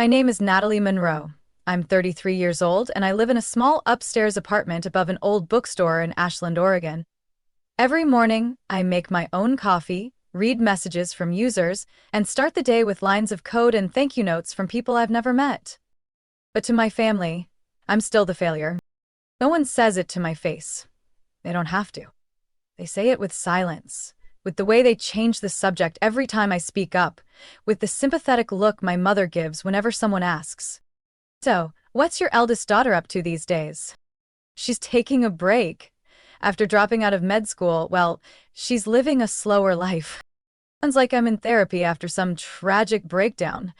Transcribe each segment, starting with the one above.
My name is Natalie Monroe. I'm 33 years old and I live in a small upstairs apartment above an old bookstore in Ashland, Oregon. Every morning, I make my own coffee, read messages from users, and start the day with lines of code and thank you notes from people I've never met. But to my family, I'm still the failure. No one says it to my face. They don't have to. They say it with silence, with the way they change the subject every time I speak up, with the sympathetic look my mother gives whenever someone asks, "So, what's your eldest daughter up to these days?" She's taking a break. After dropping out of med school, well, she's living a slower life. Sounds like I'm in therapy after some tragic breakdown.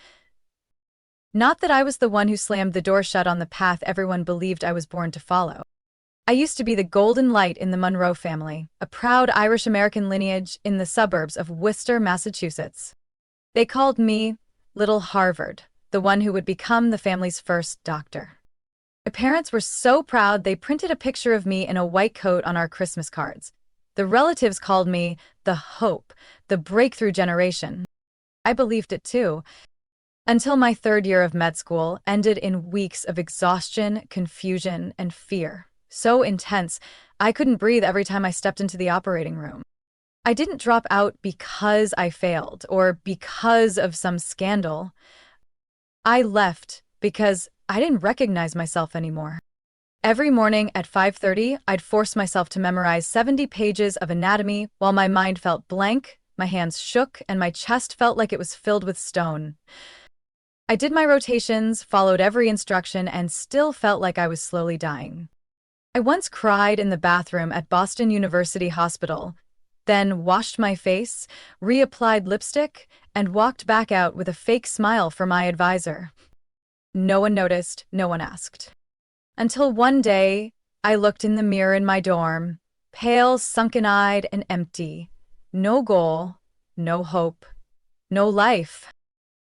Not that I was the one who slammed the door shut on the path everyone believed I was born to follow. I used to be the golden light in the Monroe family, a proud Irish-American lineage in the suburbs of Worcester, Massachusetts. They called me Little Harvard, the one who would become the family's first doctor. My parents were so proud they printed a picture of me in a white coat on our Christmas cards. The relatives called me the Hope, the breakthrough generation. I believed it too, until my third year of med school ended in weeks of exhaustion, confusion, and fear. So intense, I couldn't breathe every time I stepped into the operating room. I didn't drop out because I failed or because of some scandal. I left because I didn't recognize myself anymore. Every morning at 5:30, I'd force myself to memorize 70 pages of anatomy while my mind felt blank, my hands shook, and my chest felt like it was filled with stone. I did my rotations, followed every instruction, and still felt like I was slowly dying. I once cried in the bathroom at Boston University Hospital, then washed my face, reapplied lipstick, and walked back out with a fake smile for my advisor. No one noticed, no one asked. Until one day, I looked in the mirror in my dorm, pale, sunken-eyed, and empty. No goal, no hope, no life.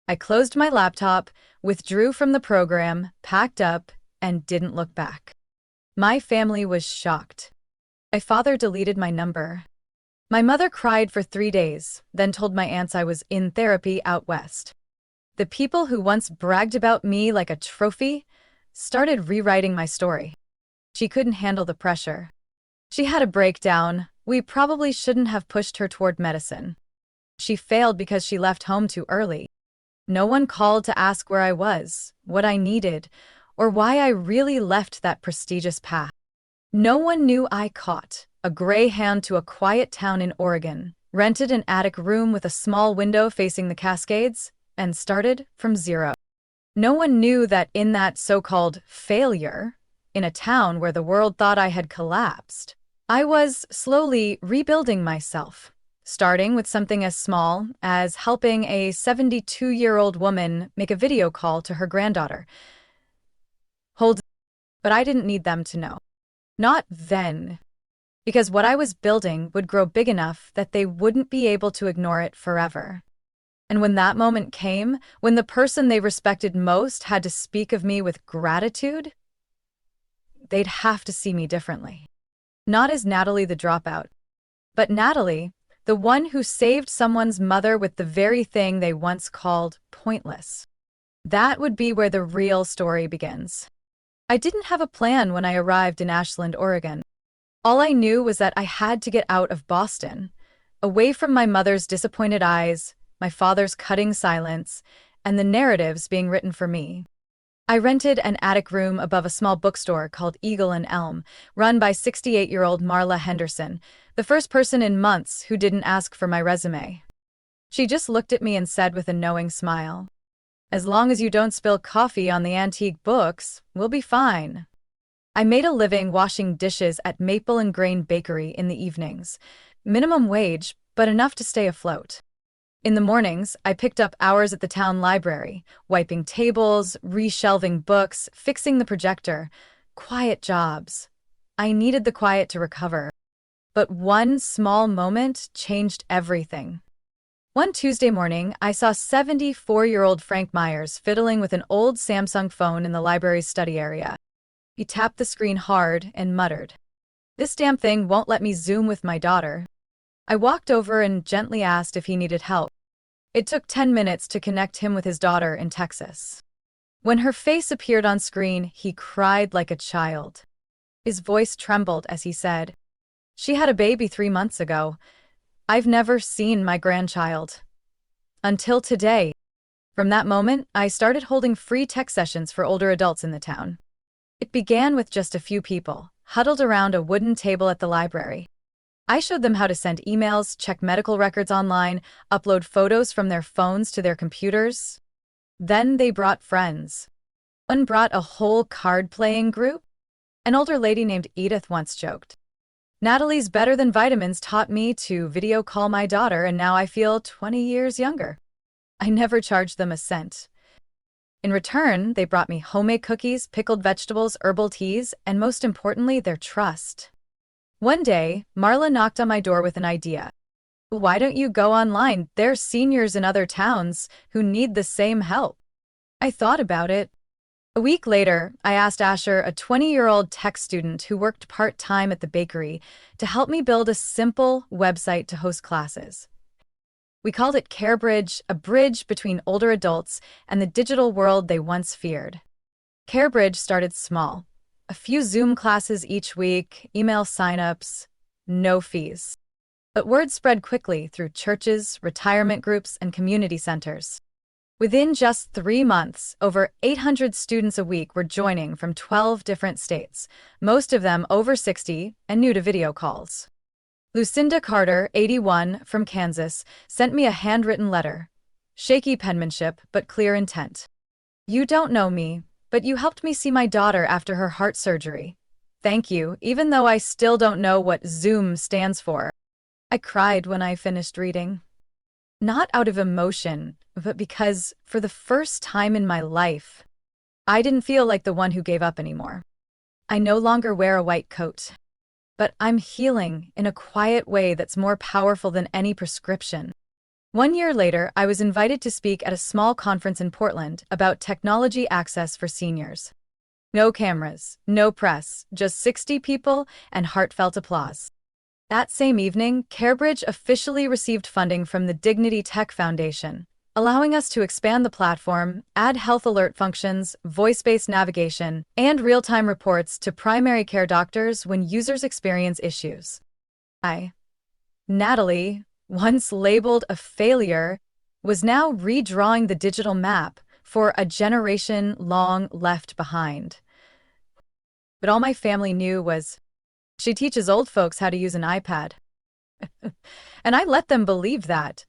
I closed my laptop, withdrew from the program, packed up, and didn't look back. My family was shocked. My father deleted my number. My mother cried for 3 days, then told my aunts I was in therapy out west. The people who once bragged about me like a trophy started rewriting my story. She couldn't handle the pressure. She had a breakdown. We probably shouldn't have pushed her toward medicine. She failed because she left home too early. No one called to ask where I was, what I needed, or why I really left that prestigious path. No one knew I caught a Greyhound to a quiet town in Oregon, rented an attic room with a small window facing the Cascades, and started from zero. No one knew that in that so-called failure, in a town where the world thought I had collapsed, I was slowly rebuilding myself, starting with something as small as helping a 72-year-old woman make a video call to her granddaughter. But I didn't need them to know. Not then. Because what I was building would grow big enough that they wouldn't be able to ignore it forever. And when that moment came, when the person they respected most had to speak of me with gratitude, they'd have to see me differently. Not as Natalie the dropout, but Natalie, the one who saved someone's mother with the very thing they once called pointless. That would be where the real story begins. I didn't have a plan when I arrived in Ashland, Oregon. All I knew was that I had to get out of Boston, away from my mother's disappointed eyes, my father's cutting silence, and the narratives being written for me. I rented an attic room above a small bookstore called Eagle and Elm, run by 68-year-old Marla Henderson, the first person in months who didn't ask for my resume. She just looked at me and said with a knowing smile, "As long as you don't spill coffee on the antique books, we'll be fine." I made a living washing dishes at Maple and Grain Bakery in the evenings. Minimum wage, but enough to stay afloat. In the mornings, I picked up hours at the town library, wiping tables, reshelving books, fixing the projector. Quiet jobs. I needed the quiet to recover. But one small moment changed everything. One Tuesday morning, I saw 74-year-old Frank Myers fiddling with an old Samsung phone in the library's study area. He tapped the screen hard and muttered, "This damn thing won't let me Zoom with my daughter." I walked over and gently asked if he needed help. It took 10 minutes to connect him with his daughter in Texas. When her face appeared on screen, he cried like a child. His voice trembled as he said, "She had a baby 3 months ago. I've never seen my grandchild. Until today." From that moment, I started holding free tech sessions for older adults in the town. It began with just a few people, huddled around a wooden table at the library. I showed them how to send emails, check medical records online, upload photos from their phones to their computers. Then they brought friends. One brought a whole card-playing group. An older lady named Edith once joked, "Natalie's better than vitamins taught me to video call my daughter, and now I feel 20 years younger." I never charged them a cent. In return, they brought me homemade cookies, pickled vegetables, herbal teas, and most importantly, their trust. One day, Marla knocked on my door with an idea. "Why don't you go online? There's seniors in other towns who need the same help." I thought about it. A week later, I asked Asher, a 20-year-old tech student who worked part-time at the bakery, to help me build a simple website to host classes. We called it CareBridge, a bridge between older adults and the digital world they once feared. CareBridge started small. A few Zoom classes each week, email signups, no fees. But word spread quickly through churches, retirement groups, and community centers. Within just 3 months, over 800 students a week were joining from 12 different states, most of them over 60 and new to video calls. Lucinda Carter, 81, from Kansas, sent me a handwritten letter. Shaky penmanship, but clear intent. "You don't know me, but you helped me see my daughter after her heart surgery. Thank you, even though I still don't know what Zoom stands for." I cried when I finished reading. Not out of emotion, but because, for the first time in my life, I didn't feel like the one who gave up anymore. I no longer wear a white coat. But I'm healing in a quiet way that's more powerful than any prescription. 1 year later, I was invited to speak at a small conference in Portland about technology access for seniors. No cameras, no press, just 60 people and heartfelt applause. That same evening, CareBridge officially received funding from the Dignity Tech Foundation, allowing us to expand the platform, add health alert functions, voice-based navigation, and real-time reports to primary care doctors when users experience issues. Natalie, once labeled a failure, was now redrawing the digital map for a generation long left behind. But all my family knew was, "She teaches old folks how to use an iPad." And I let them believe that.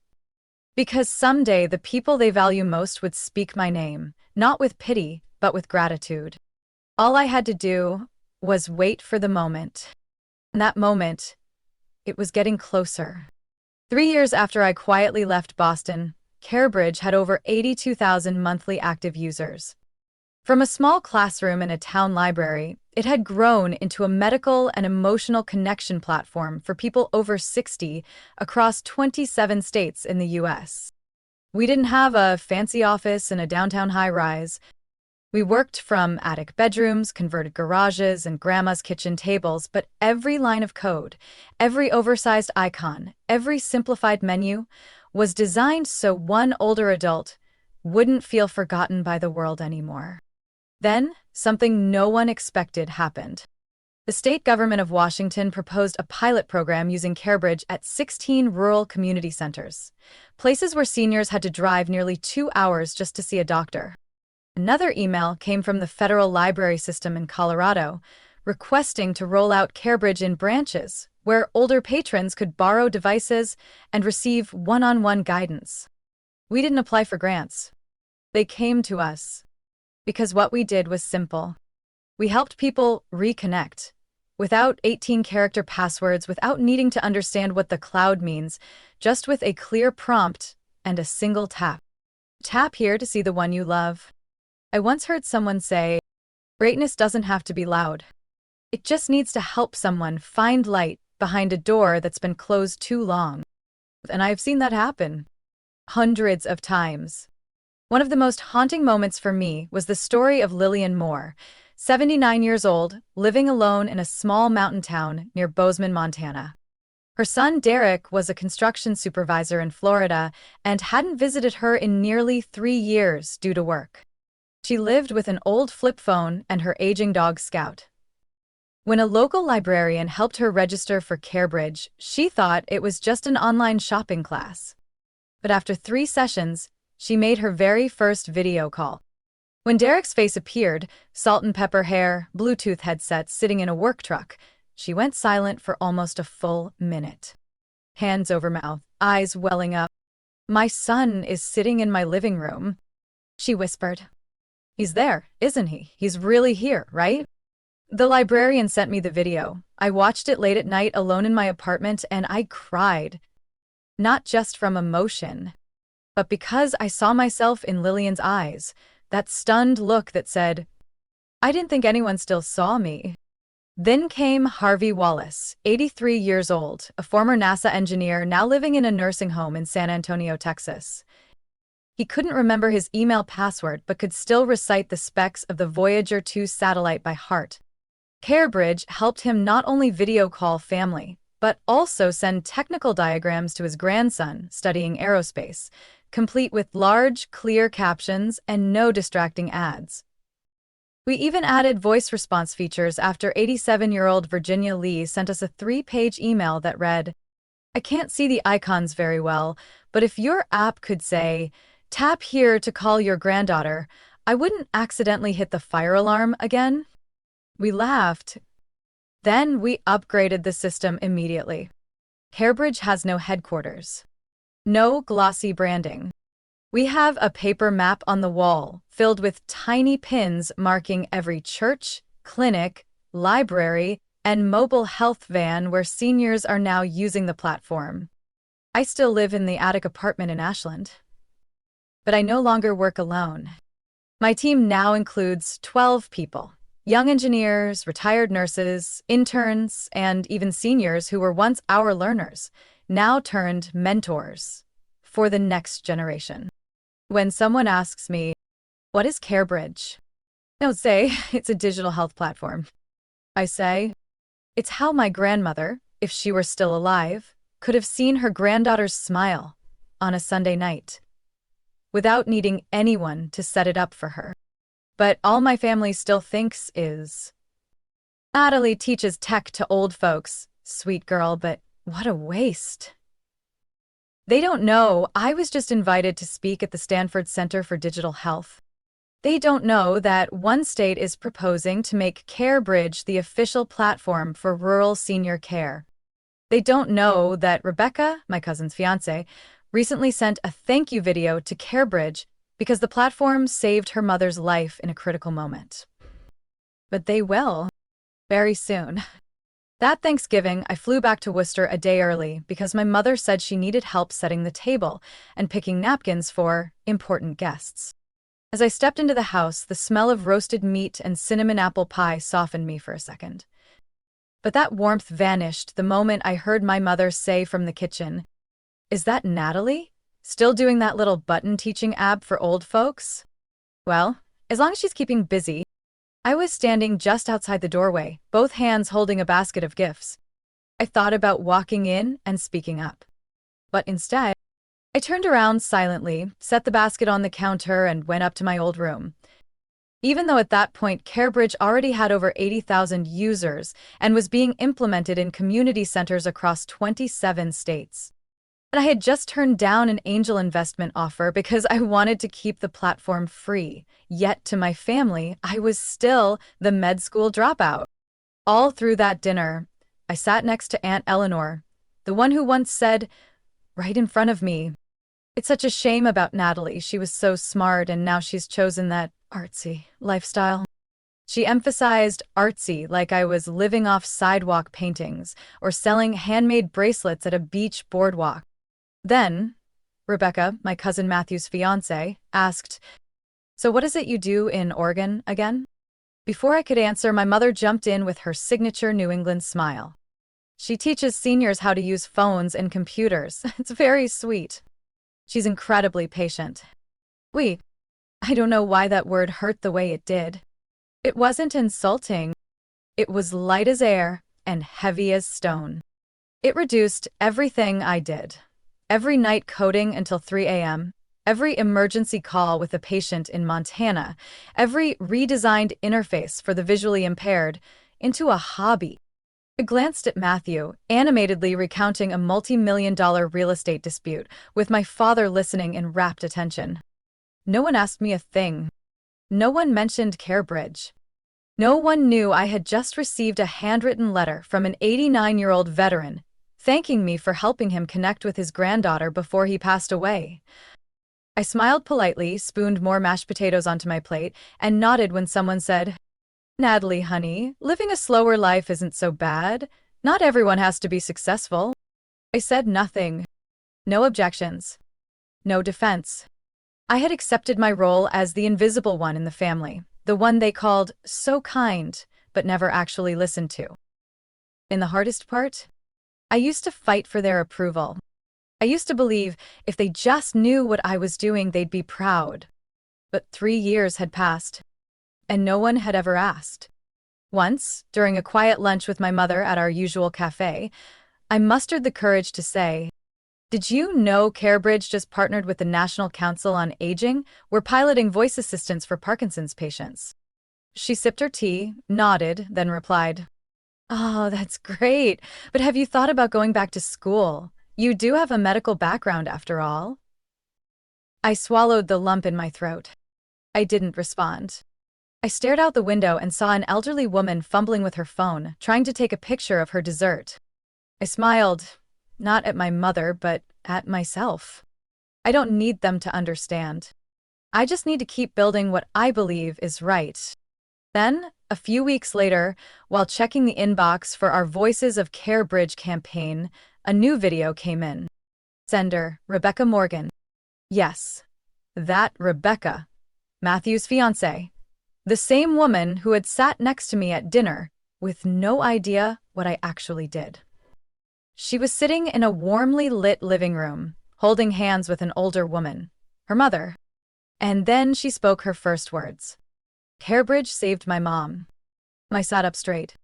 Because someday the people they value most would speak my name, not with pity, but with gratitude. All I had to do was wait for the moment. And that moment, it was getting closer. 3 years after I quietly left Boston, CareBridge had over 82,000 monthly active users. From a small classroom in a town library, it had grown into a medical and emotional connection platform for people over 60 across 27 states in the U.S. We didn't have a fancy office in a downtown high-rise. We worked from attic bedrooms, converted garages, and grandma's kitchen tables, but every line of code, every oversized icon, every simplified menu was designed so one older adult wouldn't feel forgotten by the world anymore. Then, something no one expected happened. The state government of Washington proposed a pilot program using CareBridge at 16 rural community centers, places where seniors had to drive nearly 2 hours just to see a doctor. Another email came from the federal library system in Colorado, requesting to roll out CareBridge in branches, where older patrons could borrow devices and receive one-on-one guidance. We didn't apply for grants. They came to us. Because what we did was simple. We helped people reconnect, without 18-character passwords, without needing to understand what the cloud means, just with a clear prompt and a single tap. Tap here to see the one you love. I once heard someone say, "Greatness doesn't have to be loud. It just needs to help someone find light behind a door that's been closed too long." And I've seen that happen. Hundreds of times. One of the most haunting moments for me was the story of Lillian Moore, 79 years old, living alone in a small mountain town near Bozeman, Montana. Her son Derek was a construction supervisor in Florida and hadn't visited her in nearly 3 years due to work. She lived with an old flip phone and her aging dog Scout. When a local librarian helped her register for CareBridge, she thought it was just an online shopping class. But after 3 sessions, she made her very first video call. When Derek's face appeared, salt and pepper hair, Bluetooth headset sitting in a work truck, she went silent for almost a full minute. Hands over mouth, eyes welling up. "My son is sitting in my living room," she whispered. "He's there, isn't he? He's really here, right?" The librarian sent me the video. I watched it late at night alone in my apartment and I cried. Not just from emotion, but because I saw myself in Lillian's eyes, that stunned look that said, "I didn't think anyone still saw me." Then came Harvey Wallace, 83 years old, a former NASA engineer now living in a nursing home in San Antonio, Texas. He couldn't remember his email password but could still recite the specs of the Voyager 2 satellite by heart. CareBridge helped him not only video call family, but also send technical diagrams to his grandson studying aerospace, complete with large, clear captions and no distracting ads. We even added voice response features after 87-year-old Virginia Lee sent us a 3-page email that read, "I can't see the icons very well, but if your app could say, 'Tap here to call your granddaughter,' I wouldn't accidentally hit the fire alarm again." We laughed. Then we upgraded the system immediately. CareBridge has no headquarters. No glossy branding. We have a paper map on the wall, filled with tiny pins marking every church, clinic, library, and mobile health van where seniors are now using the platform. I still live in the attic apartment in Ashland. But I no longer work alone. My team now includes 12 people. Young engineers, retired nurses, interns, and even seniors who were once our learners, now turned mentors for the next generation. When someone asks me, "What is CareBridge?" I don't say it's a digital health platform. I say, it's how my grandmother, if she were still alive, could have seen her granddaughter's smile on a Sunday night without needing anyone to set it up for her. But all my family still thinks is, "Natalie teaches tech to old folks. Sweet girl, but what a waste." They don't know I was just invited to speak at the Stanford Center for Digital Health. They don't know that one state is proposing to make CareBridge the official platform for rural senior care. They don't know that Rebecca, my cousin's fiance, recently sent a thank you video to CareBridge because the platform saved her mother's life in a critical moment. But they will, very soon. That Thanksgiving, I flew back to Worcester a day early because my mother said she needed help setting the table and picking napkins for important guests. As I stepped into the house, the smell of roasted meat and cinnamon apple pie softened me for a second. But that warmth vanished the moment I heard my mother say from the kitchen, "Is that Natalie? Still doing that little button teaching app for old folks?" Well, as long as she's keeping busy. I was standing just outside the doorway, both hands holding a basket of gifts. I thought about walking in and speaking up. But instead, I turned around silently, set the basket on the counter, and went up to my old room. Even though at that point CareBridge already had over 80,000 users and was being implemented in community centers across 27 states. And I had just turned down an angel investment offer because I wanted to keep the platform free. Yet to my family, I was still the med school dropout. All through that dinner, I sat next to Aunt Eleanor, the one who once said, right in front of me, "It's such a shame about Natalie. She was so smart and now she's chosen that artsy lifestyle." She emphasized artsy like I was living off sidewalk paintings or selling handmade bracelets at a beach boardwalk. Then, Rebecca, my cousin Matthew's fiance, asked, "So what is it you do in Oregon again?" Before I could answer, my mother jumped in with her signature New England smile. "She teaches seniors how to use phones and computers. It's very sweet. She's incredibly patient." I don't know why that word hurt the way it did. It wasn't insulting. It was light as air and heavy as stone. It reduced everything I did. Every night coding until 3 a.m., every emergency call with a patient in Montana, every redesigned interface for the visually impaired, into a hobby. I glanced at Matthew, animatedly recounting a multi-million-dollar real estate dispute, with my father listening in rapt attention. No one asked me a thing. No one mentioned CareBridge. No one knew I had just received a handwritten letter from an 89-year-old veteran, thanking me for helping him connect with his granddaughter before he passed away. I smiled politely, spooned more mashed potatoes onto my plate, and nodded when someone said, "Natalie, honey, living a slower life isn't so bad. Not everyone has to be successful." I said nothing. No objections. No defense. I had accepted my role as the invisible one in the family, the one they called so kind, but never actually listened to. In the hardest part, I used to fight for their approval. I used to believe if they just knew what I was doing, they'd be proud. But 3 years had passed, and no one had ever asked. Once, during a quiet lunch with my mother at our usual cafe, I mustered the courage to say, "Did you know CareBridge just partnered with the National Council on Aging? We're piloting voice assistants for Parkinson's patients." She sipped her tea, nodded, then replied, "Oh, that's great. But have you thought about going back to school? You do have a medical background after all." I swallowed the lump in my throat. I didn't respond. I stared out the window and saw an elderly woman fumbling with her phone, trying to take a picture of her dessert. I smiled, not at my mother, but at myself. I don't need them to understand. I just need to keep building what I believe is right. Then, a few weeks later, while checking the inbox for our Voices of CareBridge campaign, a new video came in. Sender, Rebecca Morgan. Yes, that Rebecca, Matthew's fiancée. The same woman who had sat next to me at dinner, with no idea what I actually did. She was sitting in a warmly lit living room, holding hands with an older woman, her mother. And then she spoke her first words. "CareBridge saved my mom." I sat up straight.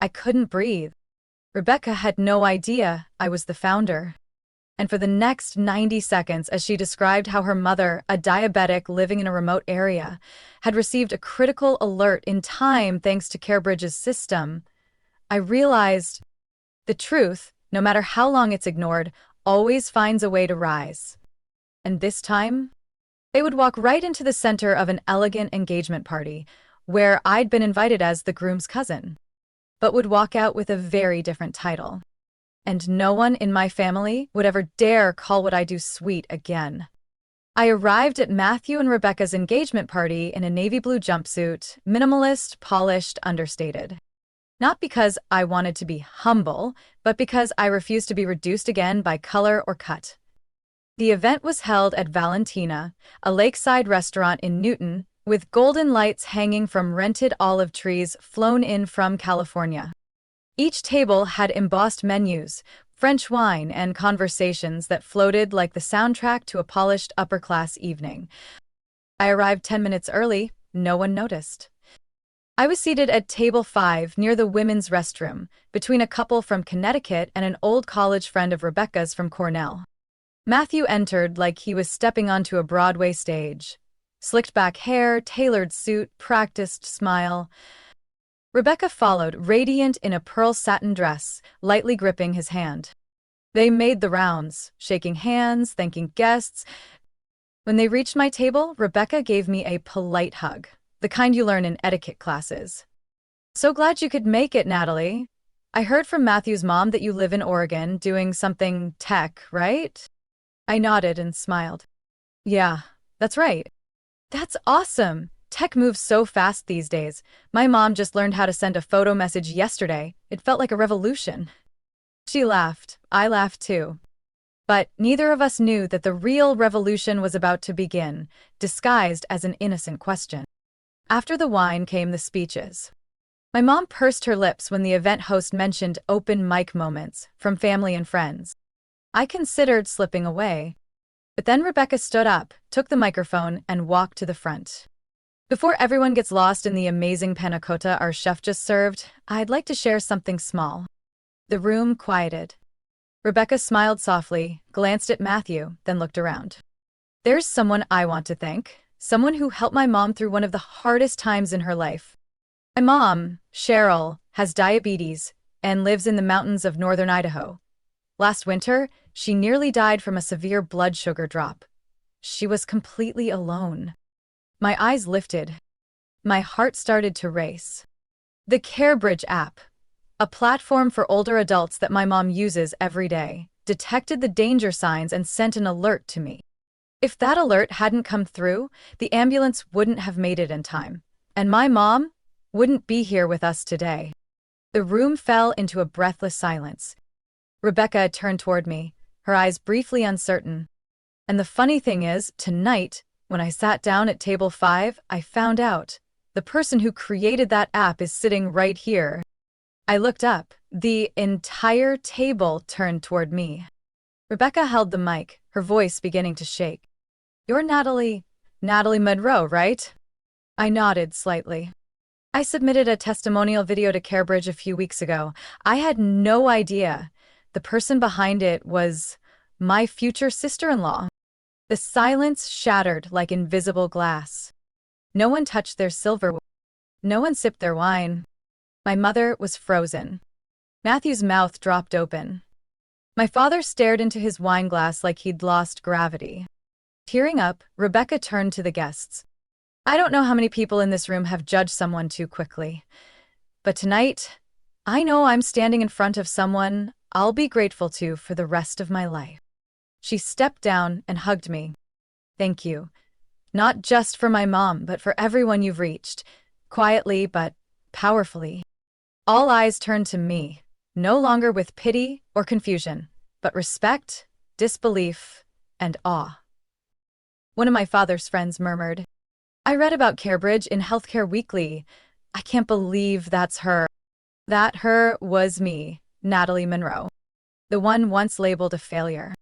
I couldn't breathe. Rebecca had no idea I was the founder. And for the next 90 seconds, as she described how her mother, a diabetic living in a remote area, had received a critical alert in time thanks to CareBridge's system, I realized the truth, no matter how long it's ignored, always finds a way to rise. And this time, they would walk right into the center of an elegant engagement party, where I'd been invited as the groom's cousin, but would walk out with a very different title. And no one in my family would ever dare call what I do sweet again. I arrived at Matthew and Rebecca's engagement party in a navy blue jumpsuit, minimalist, polished, understated. Not because I wanted to be humble, but because I refused to be reduced again by color or cut. The event was held at Valentina, a lakeside restaurant in Newton, with golden lights hanging from rented olive trees flown in from California. Each table had embossed menus, French wine, and conversations that floated like the soundtrack to a polished upper-class evening. I arrived 10 minutes early. No one noticed. I was seated at table 5 near the women's restroom, between a couple from Connecticut and an old college friend of Rebecca's from Cornell. Matthew entered like he was stepping onto a Broadway stage. Slicked back hair, tailored suit, practiced smile. Rebecca followed, radiant in a pearl satin dress, lightly gripping his hand. They made the rounds, shaking hands, thanking guests. When they reached my table, Rebecca gave me a polite hug, the kind you learn in etiquette classes. "So glad you could make it, Natalie. I heard from Matthew's mom that you live in Oregon doing something tech, right?" I nodded and smiled. "Yeah, that's right." "That's awesome. Tech moves so fast these days. My mom just learned how to send a photo message yesterday. It felt like a revolution." She laughed. I laughed too. But neither of us knew that the real revolution was about to begin, disguised as an innocent question. After the wine came the speeches. My mom pursed her lips when the event host mentioned open mic moments from family and friends. I considered slipping away. But then Rebecca stood up, took the microphone, and walked to the front. "Before everyone gets lost in the amazing panna cotta our chef just served, I'd like to share something small." The room quieted. Rebecca smiled softly, glanced at Matthew, then looked around. There's someone I want to thank, someone who helped my mom through one of the hardest times in her life. My mom, Cheryl, has diabetes and lives in the mountains of northern Idaho. Last winter, she nearly died from a severe blood sugar drop. She was completely alone. My eyes lifted. My heart started to race. The CareBridge app, a platform for older adults that my mom uses every day, detected the danger signs and sent an alert to me. If that alert hadn't come through, the ambulance wouldn't have made it in time, and my mom wouldn't be here with us today. The room fell into a breathless silence. Rebecca turned toward me, her eyes briefly uncertain. And the funny thing is, tonight, when I sat down at table 5, I found out the person who created that app is sitting right here. I looked up. The entire table turned toward me. Rebecca held the mic, her voice beginning to shake. "You're Natalie Monroe, right?" I nodded slightly. "I submitted a testimonial video to CareBridge a few weeks ago. I had no idea the person behind it was my future sister-in-law." The silence shattered like invisible glass. No one touched their silverware. No one sipped their wine. My mother was frozen. Matthew's mouth dropped open. My father stared into his wineglass like he'd lost gravity. Tearing up, Rebecca turned to the guests. "I don't know how many people in this room have judged someone too quickly. But tonight, I know I'm standing in front of someone I'll be grateful to for the rest of my life." She stepped down and hugged me. "Thank you. Not just for my mom, but for everyone you've reached. Quietly, but powerfully." All eyes turned to me, no longer with pity or confusion, but respect, disbelief, and awe. One of my father's friends murmured, "I read about CareBridge in Healthcare Weekly. I can't believe that's her." That her was me, Natalie Monroe. The one once labeled a failure.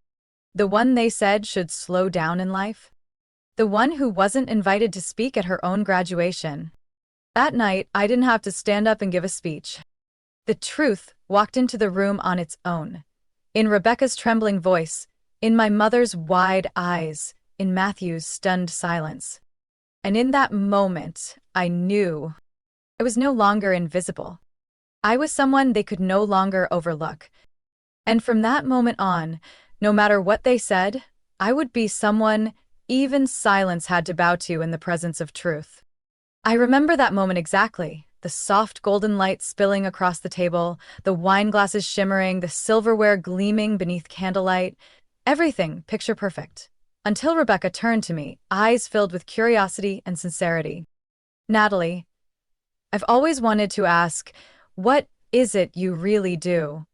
The one they said should slow down in life. The one who wasn't invited to speak at her own graduation. That night, I didn't have to stand up and give a speech. The truth walked into the room on its own. In Rebecca's trembling voice, in my mother's wide eyes, in Matthew's stunned silence. And in that moment, I knew I was no longer invisible. I was someone they could no longer overlook. And from that moment on, no matter what they said, I would be someone even silence had to bow to in the presence of truth. I remember that moment exactly. The soft golden light spilling across the table, the wine glasses shimmering, the silverware gleaming beneath candlelight. Everything picture perfect. Until Rebecca turned to me, eyes filled with curiosity and sincerity. "Natalie, I've always wanted to ask, what is it you really do?"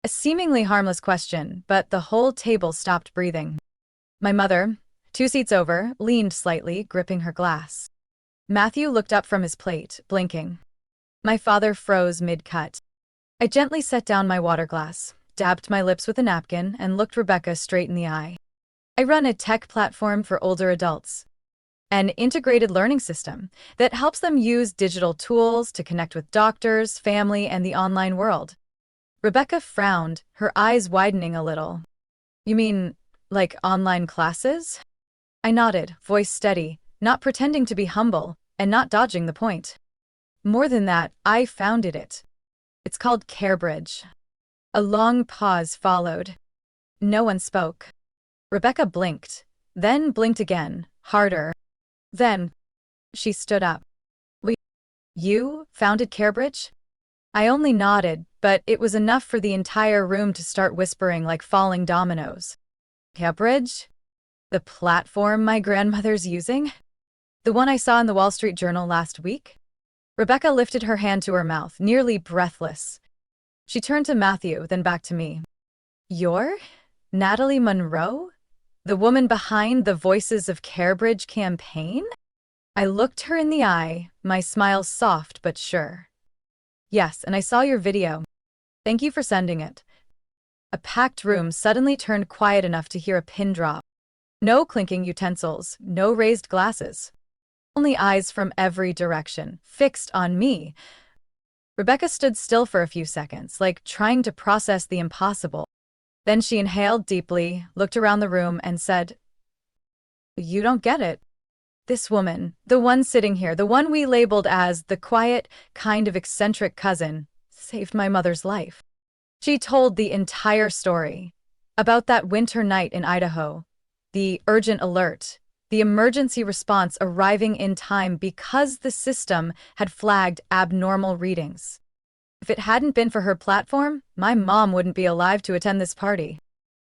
A seemingly harmless question, but the whole table stopped breathing. My mother, 2 seats over, leaned slightly, gripping her glass. Matthew looked up from his plate, blinking. My father froze mid-cut. I gently set down my water glass, dabbed my lips with a napkin, and looked Rebecca straight in the eye. "I run a tech platform for older adults. An integrated learning system that helps them use digital tools to connect with doctors, family, and the online world." Rebecca frowned, her eyes widening a little. "You mean, like online classes?" I nodded, voice steady, not pretending to be humble, and not dodging the point. "More than that, I founded it. It's called CareBridge." A long pause followed. No one spoke. Rebecca blinked, then blinked again, harder. Then, she stood up. You founded CareBridge?" I only nodded, but it was enough for the entire room to start whispering like falling dominoes. "CareBridge? The platform my grandmother's using? The one I saw in the Wall Street Journal last week?" Rebecca lifted her hand to her mouth, nearly breathless. She turned to Matthew, then back to me. "You're Natalie Monroe? The woman behind the Voices of CareBridge campaign?" I looked her in the eye, my smile soft but sure. "Yes, and I saw your video. Thank you for sending it." A packed room suddenly turned quiet enough to hear a pin drop. No clinking utensils, no raised glasses. Only eyes from every direction, fixed on me. Rebecca stood still for a few seconds, like trying to process the impossible. Then she inhaled deeply, looked around the room, and said, You don't get it. This woman, the one sitting here, the one we labeled as the quiet, kind of eccentric cousin, saved my mother's life. She told the entire story about that winter night in Idaho, the urgent alert, the emergency response arriving in time because the system had flagged abnormal readings. If it hadn't been for her platform, my mom wouldn't be alive to attend this party,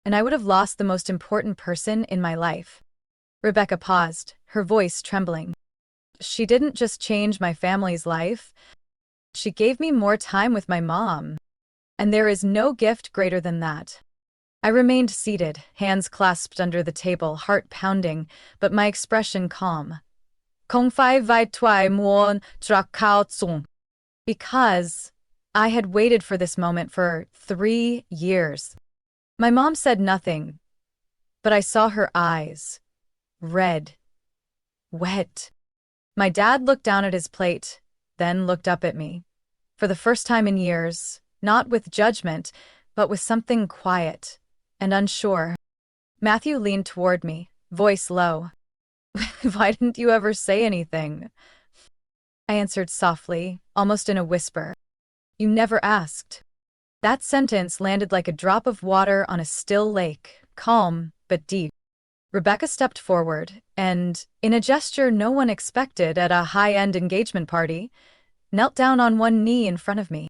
and I would have lost the most important person in my life. Rebecca paused, her voice trembling. She didn't just change my family's life, she gave me more time with my mom. And there is no gift greater than that. I remained seated, hands clasped under the table, heart pounding, but my expression calm. Kung fai vai tuai muon trakao tsung. Because I had waited for this moment for 3 years. My mom said nothing, but I saw her eyes. Red. Wet. My dad looked down at his plate, then looked up at me. For the first time in years, not with judgment, but with something quiet and unsure. Matthew leaned toward me, voice low. Why didn't you ever say anything? I answered softly, almost in a whisper. You never asked. That sentence landed like a drop of water on a still lake, calm but deep. Rebecca stepped forward and, in a gesture no one expected at a high-end engagement party, knelt down on one knee in front of me.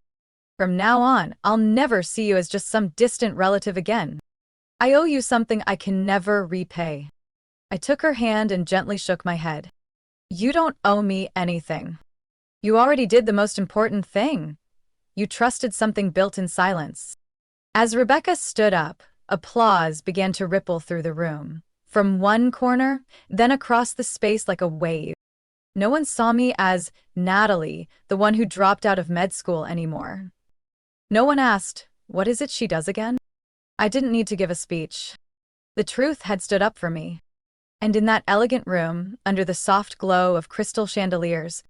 From now on, I'll never see you as just some distant relative again. I owe you something I can never repay. I took her hand and gently shook my head. You don't owe me anything. You already did the most important thing. You trusted something built in silence. As Rebecca stood up, applause began to ripple through the room. From one corner, then across the space like a wave. No one saw me as Natalie, the one who dropped out of med school, anymore. No one asked, what is it she does again? I didn't need to give a speech. The truth had stood up for me. And in that elegant room, under the soft glow of crystal chandeliers,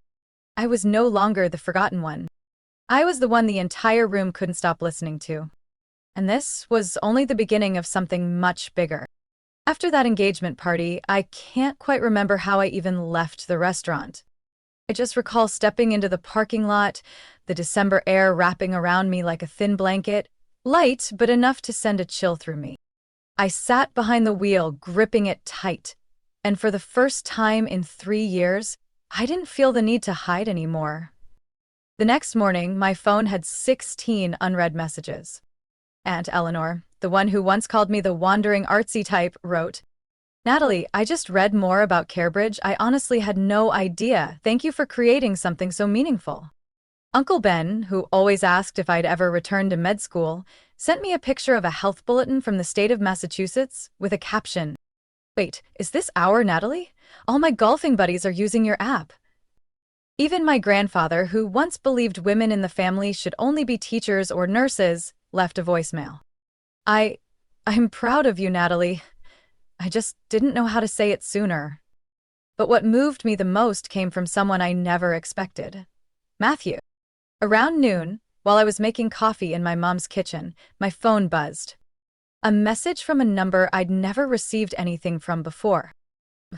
I was no longer the forgotten one. I was the one the entire room couldn't stop listening to. And this was only the beginning of something much bigger. After that engagement party, I can't quite remember how I even left the restaurant. I just recall stepping into the parking lot, the December air wrapping around me like a thin blanket, light but enough to send a chill through me. I sat behind the wheel, gripping it tight, and for the first time in 3 years, I didn't feel the need to hide anymore. The next morning, my phone had 16 unread messages. Aunt Eleanor, the one who once called me the wandering artsy type, wrote, Natalie, I just read more about CareBridge. I honestly had no idea. Thank you for creating something so meaningful. Uncle Ben, who always asked if I'd ever return to med school, sent me a picture of a health bulletin from the state of Massachusetts with a caption. Wait, is this our Natalie? All my golfing buddies are using your app. Even my grandfather, who once believed women in the family should only be teachers or nurses, left a voicemail. I'm proud of you, Natalie. I just didn't know how to say it sooner. But what moved me the most came from someone I never expected. Matthew. Around noon, while I was making coffee in my mom's kitchen, my phone buzzed. A message from a number I'd never received anything from before.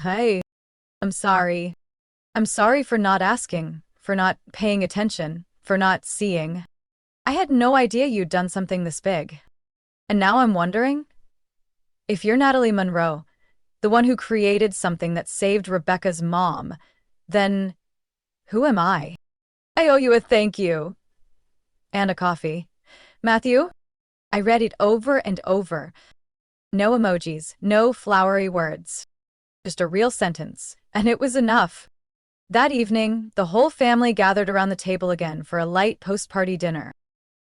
Hey, I'm sorry. I'm sorry for not asking, for not paying attention, for not seeing. I had no idea you'd done something this big. And now I'm wondering, if you're Natalie Monroe, the one who created something that saved Rebecca's mom, then who am I? I owe you a thank you. And a coffee. Matthew? I read it over and over. No emojis, no flowery words. Just a real sentence, and it was enough. That evening, the whole family gathered around the table again for a light post-party dinner.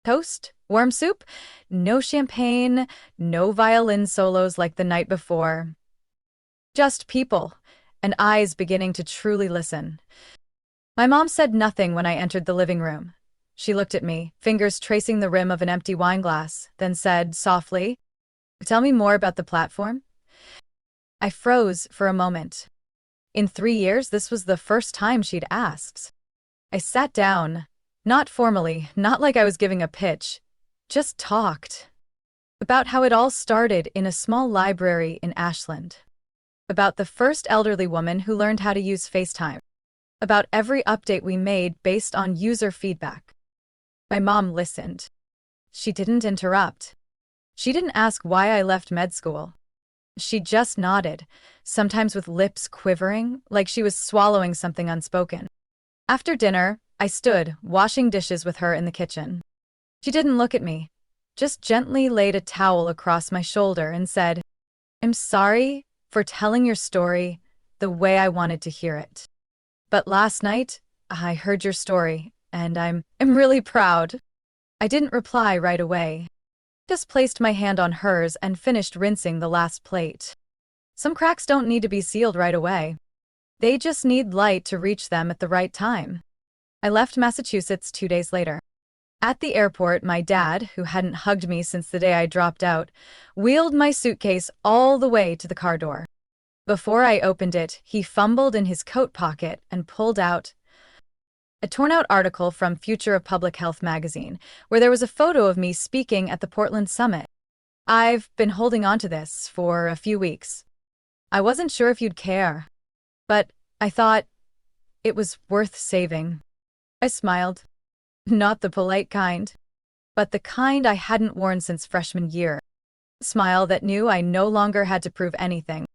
Toast? Warm soup? No champagne, no violin solos like the night before. Just people, and eyes beginning to truly listen. My mom said nothing when I entered the living room. She looked at me, fingers tracing the rim of an empty wine glass, then said softly, Tell me more about the platform. I froze for a moment. In 3 years, this was the first time she'd asked. I sat down, not formally, not like I was giving a pitch, just talked about how it all started in a small library in Ashland. about the first elderly woman who learned how to use FaceTime, about every update we made based on user feedback. My mom listened. She didn't interrupt. She didn't ask why I left med school. She just nodded, sometimes with lips quivering, like she was swallowing something unspoken. After dinner, I stood, washing dishes with her in the kitchen. She didn't look at me, just gently laid a towel across my shoulder and said, "I'm sorry for telling your story the way I wanted to hear it. But last night, I heard your story, and I'm really proud." I didn't reply right away. Just placed my hand on hers and finished rinsing the last plate. Some cracks don't need to be sealed right away. They just need light to reach them at the right time. I left Massachusetts 2 days later. At the airport, my dad, who hadn't hugged me since the day I dropped out, wheeled my suitcase all the way to the car door. Before I opened it, he fumbled in his coat pocket and pulled out a torn-out article from Future of Public Health magazine, where there was a photo of me speaking at the Portland Summit. "I've been holding on to this for a few weeks. I wasn't sure if you'd care, but I thought it was worth saving." I smiled. Not the polite kind, but the kind I hadn't worn since freshman year. A smile that knew I no longer had to prove anything.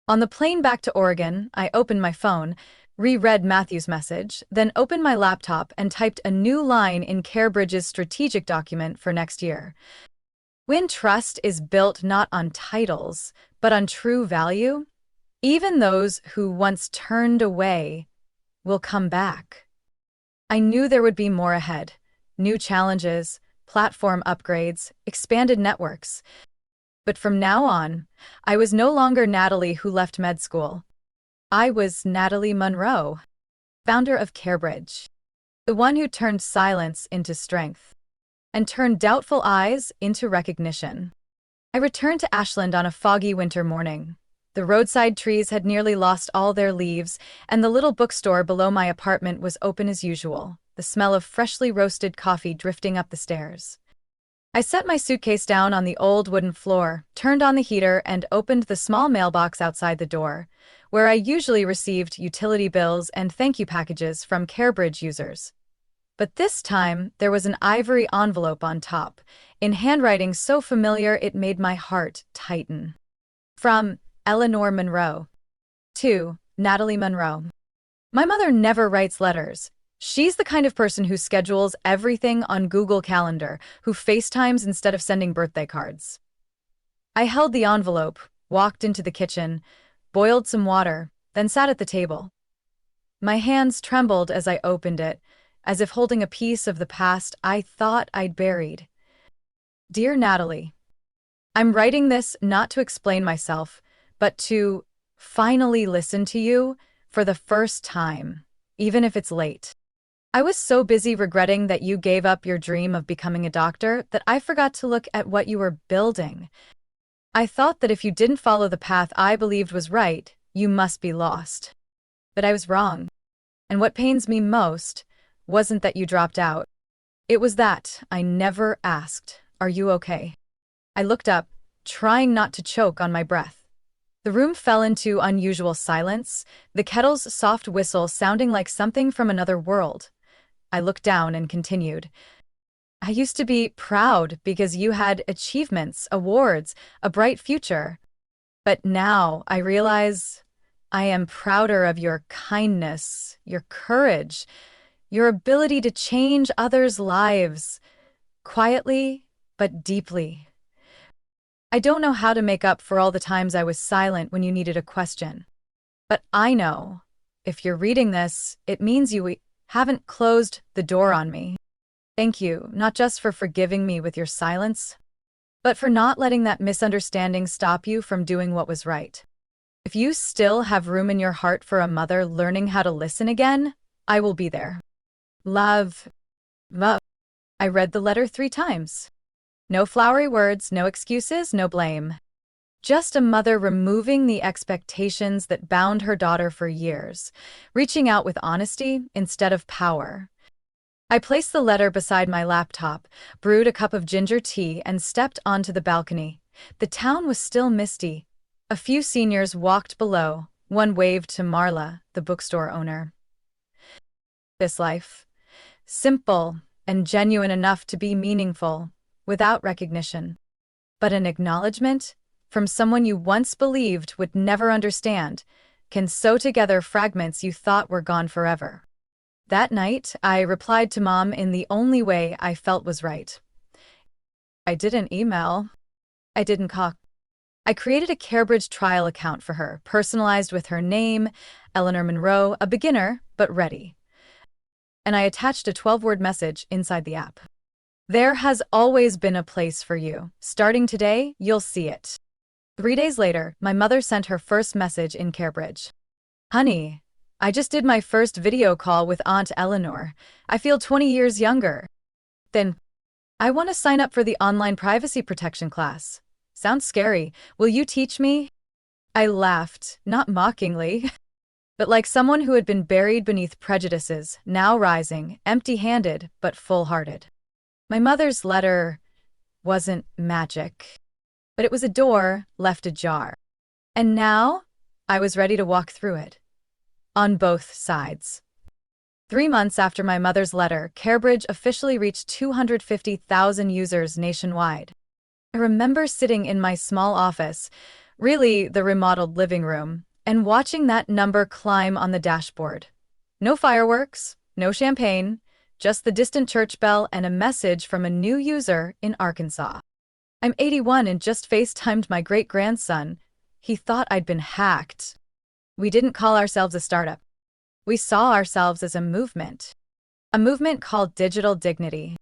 On the plane back to Oregon, I opened my phone, reread Matthew's message, then opened my laptop and typed a new line in CareBridge's strategic document for next year. When trust is built not on titles, but on true value, even those who once turned away will come back. I knew there would be more ahead. New challenges, platform upgrades, expanded networks. But from now on, I was no longer Natalie who left med school. I was Natalie Monroe, founder of CareBridge, the one who turned silence into strength and turned doubtful eyes into recognition. I returned to Ashland on a foggy winter morning. The roadside trees had nearly lost all their leaves, and the little bookstore below my apartment was open as usual, the smell of freshly roasted coffee drifting up the stairs. I set my suitcase down on the old wooden floor, turned on the heater, and opened the small mailbox outside the door, where I usually received utility bills and thank you packages from CareBridge users. But this time, there was an ivory envelope on top, in handwriting so familiar it made my heart tighten. From Eleanor Monroe. To Natalie Monroe. My mother never writes letters. She's the kind of person who schedules everything on Google Calendar, who FaceTimes instead of sending birthday cards. I held the envelope, walked into the kitchen, boiled some water, then sat at the table. My hands trembled as I opened it, as if holding a piece of the past I thought I'd buried. Dear Natalie, I'm writing this not to explain myself, but to finally listen to you for the first time, even if it's late. I was so busy regretting that you gave up your dream of becoming a doctor that I forgot to look at what you were building. I thought that if you didn't follow the path I believed was right, you must be lost. But I was wrong. And what pains me most wasn't that you dropped out. It was that I never asked, "Are you okay?" I looked up, trying not to choke on my breath. The room fell into unusual silence, the kettle's soft whistle sounding like something from another world. I looked down and continued. I used to be proud because you had achievements, awards, a bright future. But now I realize I am prouder of your kindness, your courage, your ability to change others' lives, quietly but deeply. I don't know how to make up for all the times I was silent when you needed a question. But I know, if you're reading this, it means you haven't closed the door on me. Thank you, not just for forgiving me with your silence, but for not letting that misunderstanding stop you from doing what was right. If you still have room in your heart for a mother learning how to listen again, I will be there. Love. Love. I read the letter 3 times. No flowery words, no excuses, no blame. Just a mother removing the expectations that bound her daughter for years, reaching out with honesty instead of power. I placed the letter beside my laptop, brewed a cup of ginger tea, and stepped onto the balcony. The town was still misty, A few seniors walked below. One waved to Marla, the bookstore owner. This life. Simple and genuine enough to be meaningful, without recognition. But an acknowledgement from someone you once believed would never understand can sew together fragments you thought were gone forever. That night, I replied to Mom in the only way I felt was right. I didn't email. I didn't call. I created a CareBridge trial account for her, personalized with her name, Natalie Monroe, a beginner, but ready. And I attached a 12-word message inside the app. There has always been a place for you. Starting today, you'll see it. 3 days later, my mother sent her first message in CareBridge. Honey, I just did my first video call with Aunt Eleanor. I feel 20 years younger. Then, I want to sign up for the online privacy protection class. Sounds scary. Will you teach me? I laughed, not mockingly, but like someone who had been buried beneath prejudices, now rising, empty-handed but full-hearted. My mother's letter wasn't magic, but it was a door left ajar. And now, I was ready to walk through it. On both sides. 3 months after my mother's letter, CareBridge officially reached 250,000 users nationwide. I remember sitting in my small office, really the remodeled living room, and watching that number climb on the dashboard. No fireworks, no champagne, just the distant church bell and a message from a new user in Arkansas. I'm 81 and just FaceTimed my great-grandson. He thought I'd been hacked. We didn't call ourselves a startup. We saw ourselves as a movement called digital dignity.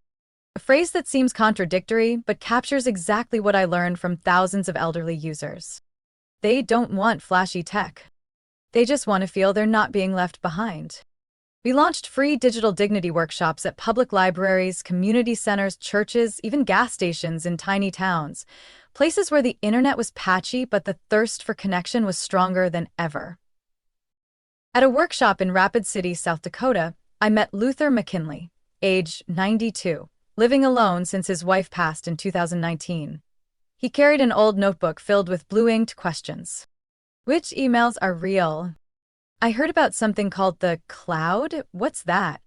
A phrase that seems contradictory but captures exactly what I learned from thousands of elderly users. They don't want flashy tech. They just want to feel they're not being left behind. We launched free digital dignity workshops at public libraries, community centers, churches, even gas stations in tiny towns, places where the internet was patchy but the thirst for connection was stronger than ever. At a workshop in Rapid City, South Dakota, I met Luther McKinley, age 92, living alone since his wife passed in 2019. He carried an old notebook filled with blue-inked questions. Which emails are real? I heard about something called the cloud. What's that?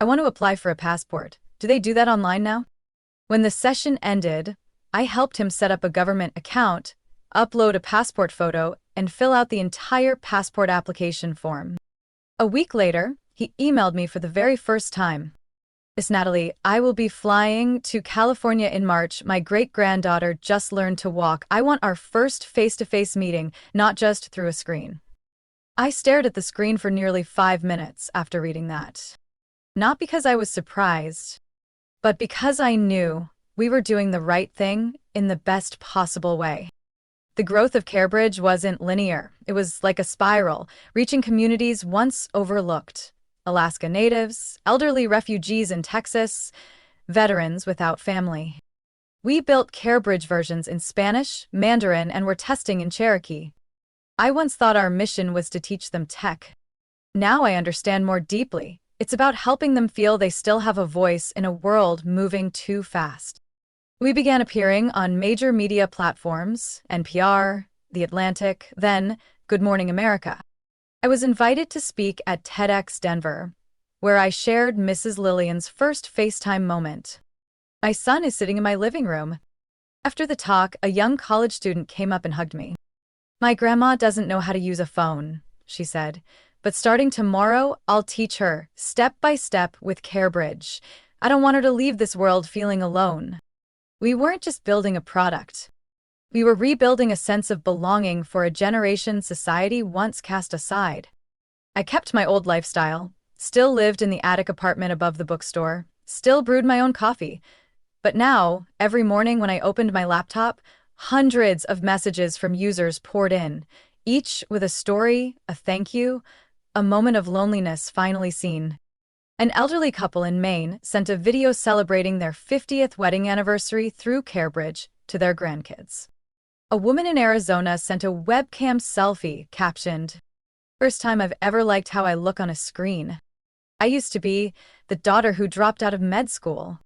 I want to apply for a passport. Do they do that online now? When the session ended, I helped him set up a government account, upload a passport photo, and fill out the entire passport application form. A week later, he emailed me for the very first time. Miss Natalie, I will be flying to California in March. My great-granddaughter just learned to walk. I want our first face-to-face meeting, not just through a screen. I stared at the screen for nearly 5 minutes after reading that. Not because I was surprised, but because I knew we were doing the right thing in the best possible way. The growth of CareBridge wasn't linear. It was like a spiral, reaching communities once overlooked. Alaska Natives, elderly refugees in Texas, veterans without family. We built CareBridge versions in Spanish, Mandarin, and were testing in Cherokee. I once thought our mission was to teach them tech. Now I understand more deeply. It's about helping them feel they still have a voice in a world moving too fast. We began appearing on major media platforms, NPR, The Atlantic, then Good Morning America. I was invited to speak at TEDx Denver, where I shared Mrs. Lillian's first FaceTime moment. My son is sitting in my living room. After the talk, a young college student came up and hugged me. My grandma doesn't know how to use a phone, she said, but starting tomorrow, I'll teach her, step by step, with CareBridge. I don't want her to leave this world feeling alone. We weren't just building a product. We were rebuilding a sense of belonging for a generation society once cast aside. I kept my old lifestyle, still lived in the attic apartment above the bookstore, still brewed my own coffee. But now, every morning when I opened my laptop, hundreds of messages from users poured in, each with a story, a thank you, a moment of loneliness finally seen. An elderly couple in Maine sent a video celebrating their 50th wedding anniversary through CareBridge to their grandkids. A woman in Arizona sent a webcam selfie captioned, "First time I've ever liked how I look on a screen. I used to be the daughter who dropped out of med school."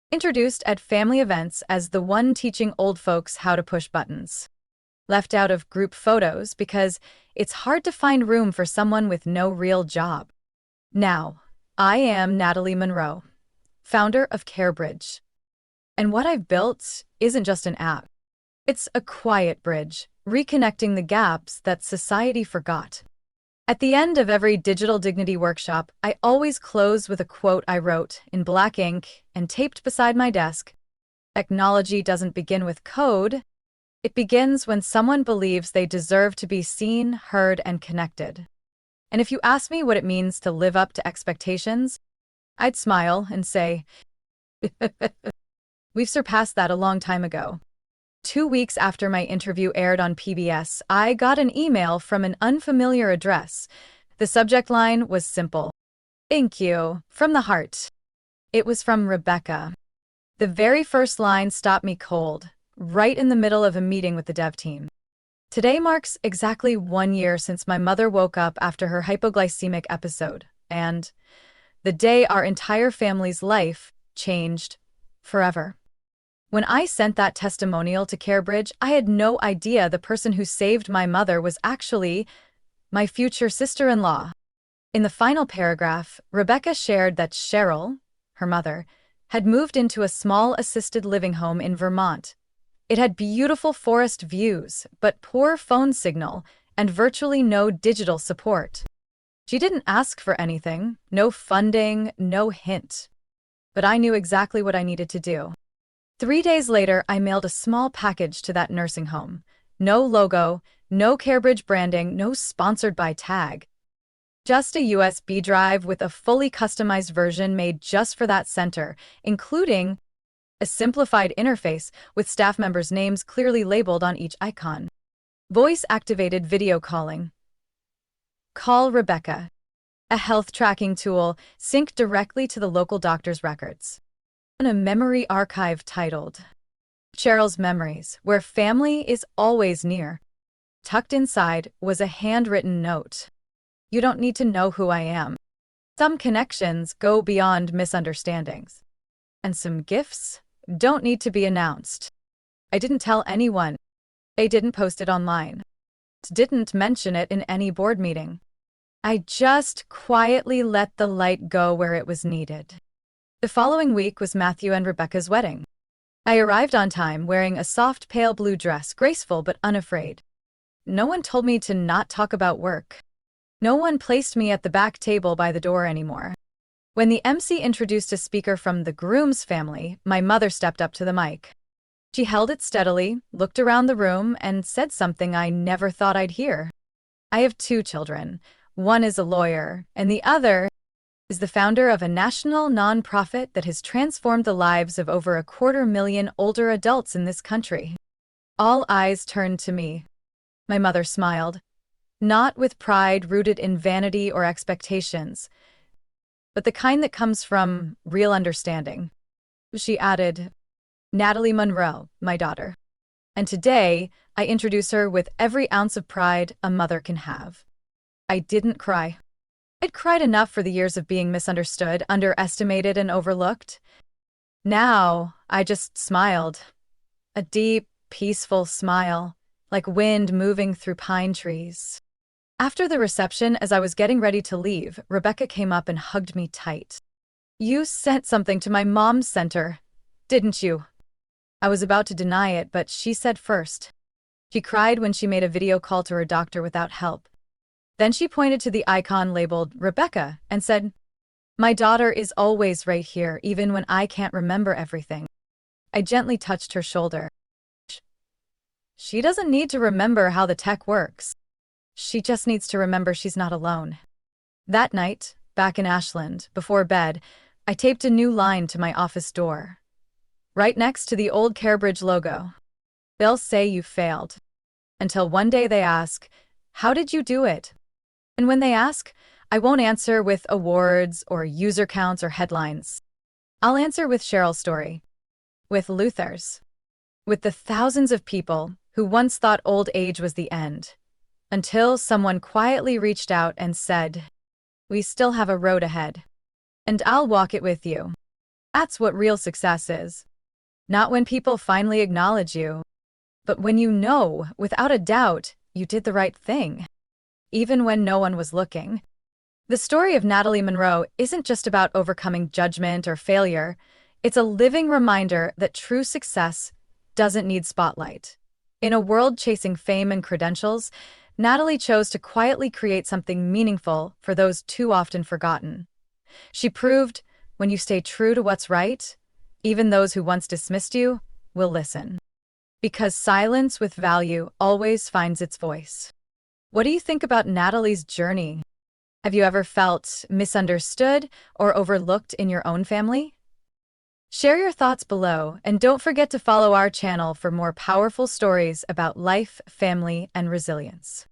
Introduced at family events as the one teaching old folks how to push buttons. left out of group photos because it's hard to find room for someone with no real job. Now, I am Natalie Monroe, founder of CareBridge. And what I've built isn't just an app. It's a quiet bridge, reconnecting the gaps that society forgot. At the end of every digital dignity workshop, I always close with a quote I wrote in black ink and taped beside my desk. Technology doesn't begin with code. It begins when someone believes they deserve to be seen, heard, and connected. And if you ask me what it means to live up to expectations, I'd smile and say, we've surpassed that a long time ago. 2 weeks after my interview aired on PBS, I got an email from an unfamiliar address. The subject line was simple. Thank you, from the heart. It was from Rebecca. The very first line stopped me cold, right in the middle of a meeting with the dev team. Today marks exactly 1 year since my mother woke up after her hypoglycemic episode, and the day our entire family's life changed forever. When I sent that testimonial to CareBridge, I had no idea the person who saved my mother was actually my future sister-in-law. In the final paragraph, Rebecca shared that Cheryl, her mother, had moved into a small assisted living home in Vermont. It had beautiful forest views, but poor phone signal and virtually no digital support. She didn't ask for anything, no funding, no hint. But I knew exactly what I needed to do. 3 days later, I mailed a small package to that nursing home. No logo, no CareBridge branding, no sponsored by tag. Just a USB drive with a fully customized version made just for that center, including a simplified interface with staff members' names clearly labeled on each icon. Voice-activated video calling. Call Rebecca. A health tracking tool synced directly to the local doctor's records. And a memory archive titled Cheryl's Memories, where family is always near. Tucked inside was a handwritten note. You don't need to know who I am. Some connections go beyond misunderstandings. And some gifts don't need to be announced. I didn't tell anyone. I didn't post it online. Didn't mention it in any board meeting. I just quietly let the light go where it was needed. The following week was Matthew and Rebecca's wedding. I arrived on time wearing a soft pale blue dress, graceful but unafraid. No one told me to not talk about work. No one placed me at the back table by the door anymore. When the MC introduced a speaker from the groom's family, my mother stepped up to the mic. She held it steadily, looked around the room, and said something I never thought I'd hear. I have 2 children. One is a lawyer, and the other is the founder of a national nonprofit that has transformed the lives of over 250,000 older adults in this country. All eyes turned to me. My mother smiled, not with pride rooted in vanity or expectations, but the kind that comes from real understanding. She added, Natalie Monroe, my daughter. And today, I introduce her with every ounce of pride a mother can have. I didn't cry. I'd cried enough for the years of being misunderstood, underestimated, and overlooked. Now, I just smiled. A deep, peaceful smile, like wind moving through pine trees. After the reception, as I was getting ready to leave, Rebecca came up and hugged me tight. You sent something to my mom's center, didn't you? I was about to deny it, but she said first. She cried when she made a video call to her doctor without help. Then she pointed to the icon labeled Rebecca and said, My daughter is always right here, even when I can't remember everything. I gently touched her shoulder. She doesn't need to remember how the tech works. She just needs to remember she's not alone. That night, back in Ashland, before bed, I taped a new line to my office door. Right next to the old CareBridge logo. They'll say you failed. Until one day they ask, How did you do it? And when they ask, I won't answer with awards or user counts or headlines. I'll answer with Cheryl's story. With Luther's. With the thousands of people who once thought old age was the end. Until someone quietly reached out and said, We still have a road ahead. And I'll walk it with you. That's what real success is. Not when people finally acknowledge you, But when you know, without a doubt, you did the right thing, even when no one was looking. The story of Natalie Monroe isn't just about overcoming judgment or failure. It's a living reminder that true success doesn't need spotlight. In a world chasing fame and credentials, Natalie chose to quietly create something meaningful for those too often forgotten. She proved, when you stay true to what's right, even those who once dismissed you will listen. Because silence with value always finds its voice. What do you think about Natalie's journey? Have you ever felt misunderstood or overlooked in your own family? Share your thoughts below, and don't forget to follow our channel for more powerful stories about life, family, and resilience.